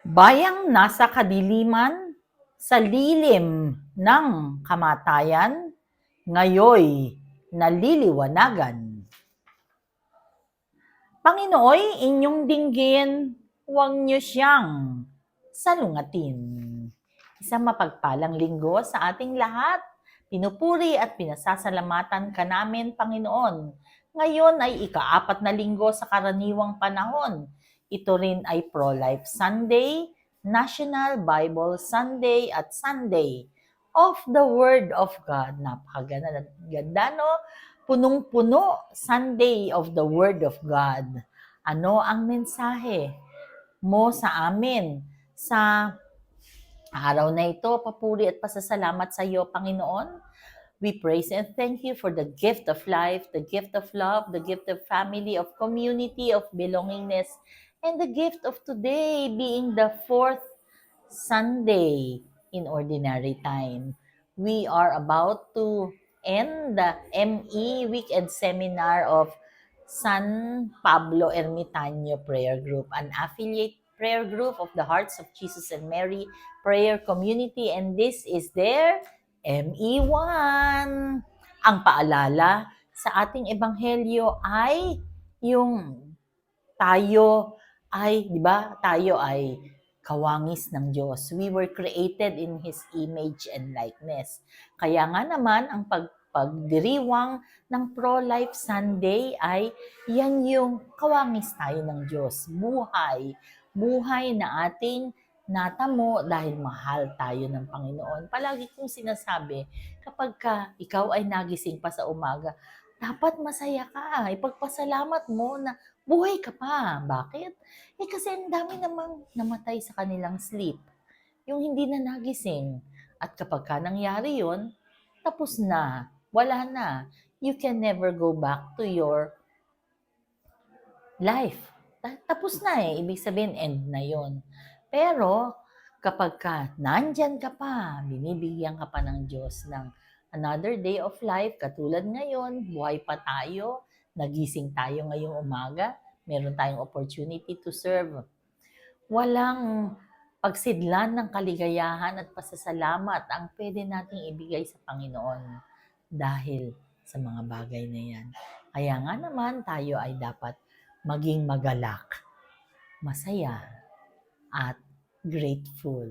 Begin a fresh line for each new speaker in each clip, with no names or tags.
Bayang nasa kadiliman, sa lilim ng kamatayan, ngayoy naliliwanagan. Panginooy, inyong dinggin, huwag niyo siyang salungatin. Isang mapagpalang linggo sa ating lahat. Pinupuri at pinasasalamatan ka namin, Panginoon. Ngayon ay ika-4 na linggo sa karaniwang panahon. Ito rin ay Pro-Life Sunday, National Bible Sunday at Sunday of the Word of God. Napakaganda, no? Punong-puno Sunday of the Word of God. Ano ang mensahe mo sa amin sa araw na ito? Papuri at pasasalamat sa iyo, Panginoon. We praise and thank you for the gift of life, the gift of love, the gift of family, of community, of belongingness, and the gift of today being the 4th Sunday in Ordinary Time. We are about to end the ME Weekend Seminar of San Pablo Ermitaño Prayer Group, an affiliate prayer group of the Hearts of Jesus and Mary Prayer Community, and this is their ME1. Ang paalala sa ating ebanghelyo ay yung tayo ay, di ba, tayo ay kawangis ng Diyos. We were created in His image and likeness. Kaya nga naman, ang pagdiriwang ng Pro-Life Sunday ay yan yung kawangis tayo ng Diyos. Buhay. Buhay na ating natamo dahil mahal tayo ng Panginoon. Palagi kong sinasabi, kapag ikaw ay nagising pa sa umaga, dapat masaya ka. Ipagpasalamat mo na buhay ka pa. Bakit? Kasi ang dami namang namatay sa kanilang sleep. Yung hindi na nagising. At kapag nangyari yon, tapos na. Wala na. You can never go back to your life. Tapos na Ibig sabihin, end na yon. Pero, kapag nandyan ka pa, binibigyan ka pa ng Diyos ng another day of life, katulad ngayon, buhay pa tayo, nagising tayo ngayong umaga, meron tayong opportunity to serve. Walang pagsidlan ng kaligayahan at pasasalamat ang pwede nating ibigay sa Panginoon dahil sa mga bagay na yan. Kaya nga naman tayo ay dapat maging magalak, masaya, at grateful.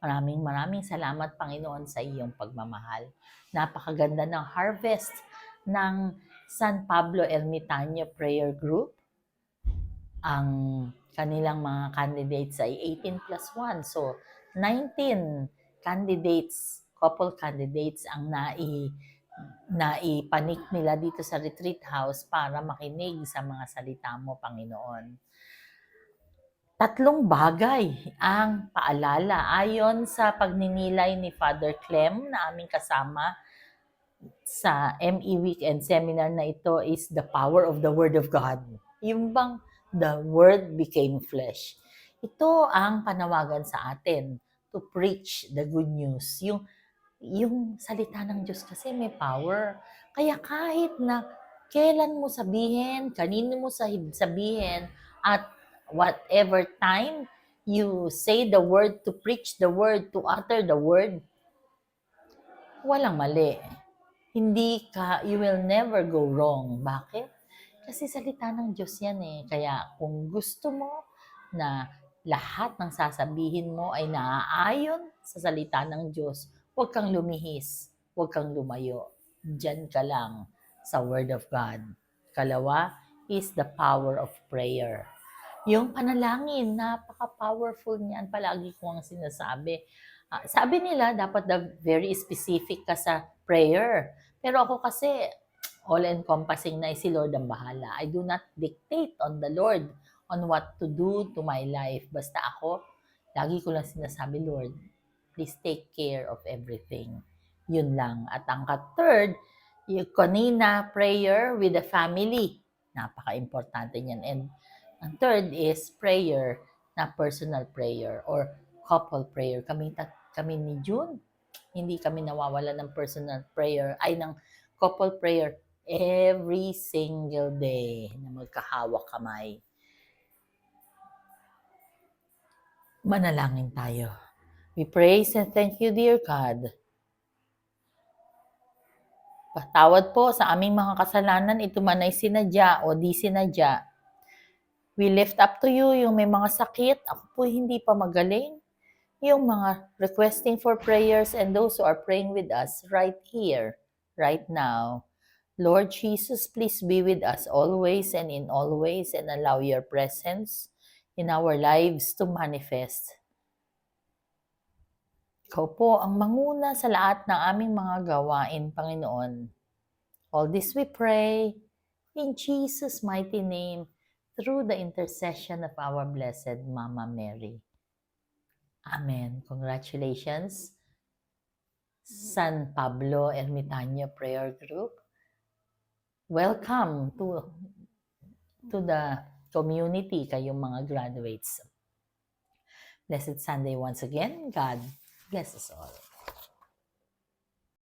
Maraming salamat, Panginoon, sa iyong pagmamahal. Napakaganda ng harvest ng San Pablo Ermitaño Prayer Group. Ang kanilang mga candidates ay 18+1. So, 19 candidates, couple candidates ang naipanik nila dito sa retreat house para makinig sa mga salita mo, Panginoon. 3 bagay ang paalala ayon sa pagninilay ni Father Clem na aming kasama sa ME Weekend Seminar na ito is the power of the Word of God. Yung bang the Word became flesh. Ito ang panawagan sa atin to preach the good news. Yung salita ng Diyos kasi may power. Kaya kahit na kailan mo sabihin, kanino mo sabihin, at whatever time you say the word, to preach the word, to utter the word, walang mali. You will never go wrong. Bakit? Kasi salita ng Diyos yan Kaya kung gusto mo na lahat ng sasabihin mo ay naaayon sa salita ng Diyos, huwag kang lumihis, huwag kang lumayo. Diyan ka lang sa Word of God. Kalawa is the power of prayer. Yung panalangin, napaka-powerful niyan. Palagi ko ang sinasabi. Sabi nila, dapat very specific ka sa prayer. Pero ako kasi, all-encompassing na si Lord ang bahala. I do not dictate on the Lord on what to do to my life. Basta ako, lagi ko lang sinasabi, Lord, please take care of everything. Yun lang. At ang third, yung kanina prayer with the family. Napaka-importante niyan. And ang third is prayer na personal prayer or couple prayer. Kami ni June, hindi kami nawawala ng personal prayer, ng couple prayer every single day na magkahawak kamay. Manalangin tayo. We praise and thank you, dear God. Patawad po sa aming mga kasalanan, ito man ay sinadya o di sinadya. We lift up to you yung may mga sakit, ako po hindi pa magaling. Yung mga requesting for prayers and those who are praying with us right here, right now. Lord Jesus, please be with us always and in all ways and allow your presence in our lives to manifest. Ikaw po ang manguna sa lahat ng aming mga gawain, Panginoon. All this we pray in Jesus' mighty name through the intercession of our Blessed Mama Mary. Amen. Congratulations, San Pablo Ermitaño Prayer Group. Welcome to the community, kayong mga graduates. Blessed Sunday once again. God bless us all.